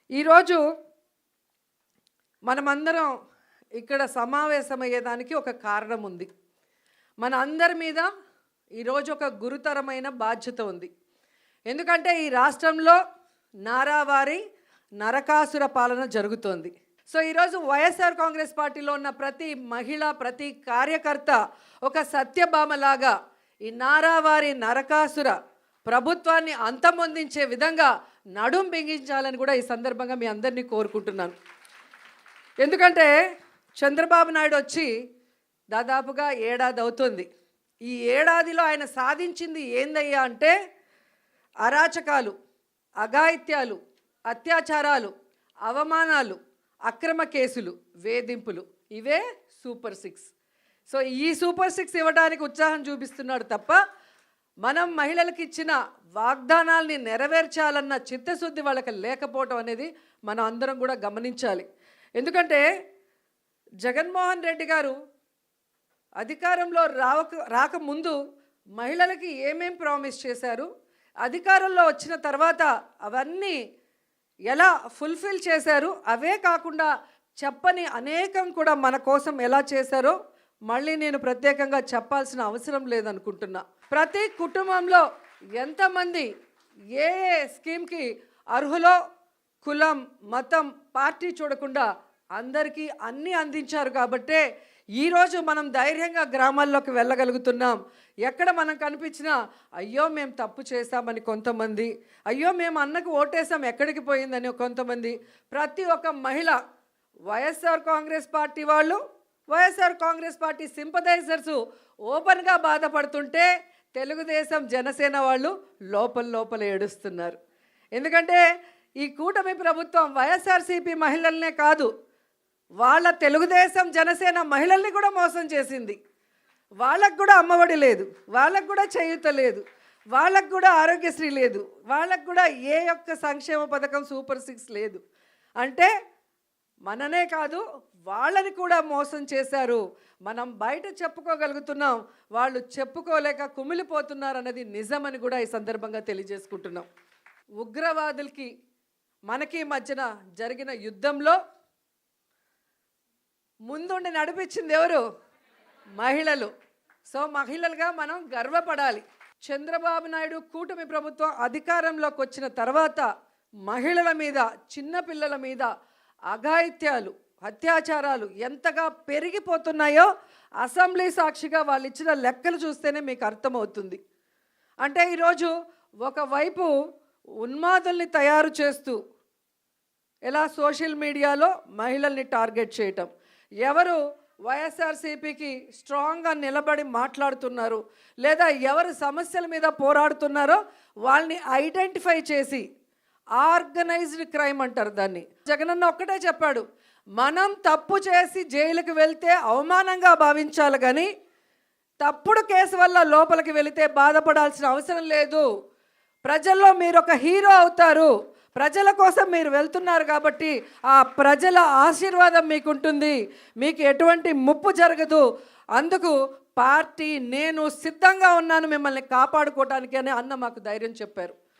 ఈరోజు మనమందరం ఇక్కడ సమావేశమయ్యేదానికి ఒక కారణం ఉంది. మన అందరి మీద ఈరోజు ఒక గురుతరమైన బాధ్యత ఉంది. ఎందుకంటే ఈ రాష్ట్రంలో నారావారి నరకాసుర పాలన జరుగుతోంది. సో ఈరోజు వైఎస్ఆర్ కాంగ్రెస్ పార్టీలో ఉన్న ప్రతి మహిళ, ప్రతి కార్యకర్త ఒక సత్యభామలాగా ఈ నారావారి నరకాసుర ప్రభుత్వాన్ని అంతమొందించే విధంగా నడుం బిగించాలని కూడా ఈ సందర్భంగా మీ అందరినీ కోరుకుంటున్నాను. ఎందుకంటే చంద్రబాబు నాయుడు వచ్చి దాదాపుగా ఏడాది అవుతుంది. ఈ ఏడాదిలో ఆయన సాధించింది ఏందయ్యా అంటే అరాచకాలు, అఘాయిత్యాలు, అత్యాచారాలు, అవమానాలు, అక్రమ కేసులు, వేధింపులు, ఇవే సూపర్ 6. సో ఈ సూపర్ 6 ఇవ్వడానికి ఉత్సాహం చూపిస్తున్నాడు తప్ప మనం మహిళలకు ఇచ్చిన వాగ్దానాల్ని నెరవేర్చాలన్న చిత్తశుద్ధి వాళ్ళకి లేకపోవటం అనేది మనం అందరం కూడా గమనించాలి. ఎందుకంటే జగన్మోహన్ రెడ్డి గారు అధికారంలో రాకముందు మహిళలకి ఏమేం ప్రామిస్ చేశారు, అధికారంలో వచ్చిన తర్వాత అవన్నీ ఎలా ఫుల్ఫిల్ చేశారు, అవే కాకుండా చెప్పని అనేకం కూడా మన కోసం ఎలా చేశారో మళ్ళీ నేను ప్రత్యేకంగా చెప్పాల్సిన అవసరం లేదనుకుంటున్నా. ప్రతి కుటుంబంలో ఎంతమంది ఏ స్కీమ్కి అర్హులో కులం, మతం, పార్టీ చూడకుండా అందరికీ అన్నీ అందించారు కాబట్టే ఈరోజు మనం ధైర్యంగా గ్రామాల్లోకి వెళ్ళగలుగుతున్నాం. ఎక్కడ మనం కనిపించినా అయ్యో మేము తప్పు చేశామని కొంతమంది, అయ్యో మేము అన్నకు ఓటేసాం ఎక్కడికి పోయిందని కొంతమంది, ప్రతి ఒక్క మహిళ వైఎస్ఆర్ కాంగ్రెస్ పార్టీ వాళ్ళు, వైఎస్ఆర్ కాంగ్రెస్ పార్టీ సింపథైజర్స్ ఓపెన్గా బాధపడుతుంటే తెలుగుదేశం జనసేన వాళ్ళు లోపల ఏడుస్తున్నారు. ఎందుకంటే ఈ కూటమి ప్రభుత్వం వైఎస్ఆర్సీపీ మహిళలనే కాదు, వాళ్ళ తెలుగుదేశం జనసేన మహిళల్ని కూడా మోసం చేసింది. వాళ్ళకు కూడా అమ్మఒడి లేదు, వాళ్ళకు కూడా చేయూత లేదు, వాళ్ళకు కూడా ఆరోగ్యశ్రీ లేదు, వాళ్ళకు కూడా ఏ ఒక్క సంక్షేమ పథకం సూపర్ 6 లేదు. అంటే మననే కాదు వాళ్ళని కూడా మోసం చేశారు. మనం బయట చెప్పుకోగలుగుతున్నాం, వాళ్ళు చెప్పుకోలేక కుమిలిపోతున్నారు అన్నది నిజమని కూడా ఈ సందర్భంగా తెలియజేసుకుంటున్నాం. ఉగ్రవాదులకి మనకి మధ్యన జరిగిన యుద్ధంలో ముందుండి నడిపించింది ఎవరు? మహిళలు. సో మహిళలుగా మనం గర్వపడాలి. చంద్రబాబు నాయుడు కూటమి ప్రభుత్వం అధికారంలోకి వచ్చిన తర్వాత మహిళల మీద, చిన్నపిల్లల మీద అఘాయిత్యాలు, అత్యాచారాలు ఎంతగా పెరిగిపోతున్నాయో అసెంబ్లీ సాక్షిగా వాళ్ళు ఇచ్చిన లెక్కలు చూస్తేనే మీకు అర్థమవుతుంది. అంటే ఈరోజు ఒకవైపు ఉన్మాదుల్ని తయారు చేస్తూ ఎలా సోషల్ మీడియాలో మహిళల్ని టార్గెట్ చేయటం, ఎవరు వైఎస్ఆర్సీపీకి స్ట్రాంగ్గా నిలబడి మాట్లాడుతున్నారు లేదా ఎవరు సమస్యల మీద పోరాడుతున్నారో వాళ్ళని ఐడెంటిఫై చేసి ఆర్గనైజ్డ్ క్రైమ్ అంటారు దాన్ని. జగనన్న ఒక్కటే చెప్పాడు, మనం తప్పు చేసి జైలుకి వెళ్తే అవమానంగా భావించాలి కానీ తప్పుడు కేసు వల్ల లోపలికి వెళితే బాధపడాల్సిన అవసరం లేదు. ప్రజల్లో మీరు ఒక హీరో అవుతారు, ప్రజల కోసం మీరు వెళ్తున్నారు కాబట్టి ఆ ప్రజల ఆశీర్వాదం మీకుంటుంది, మీకు ఎటువంటి ముప్పు జరగదు. అందుకు పార్టీ నేను సిద్ధంగా ఉన్నాను మిమ్మల్ని కాపాడుకోవటానికి అని అన్న మాకు ధైర్యం చెప్పారు.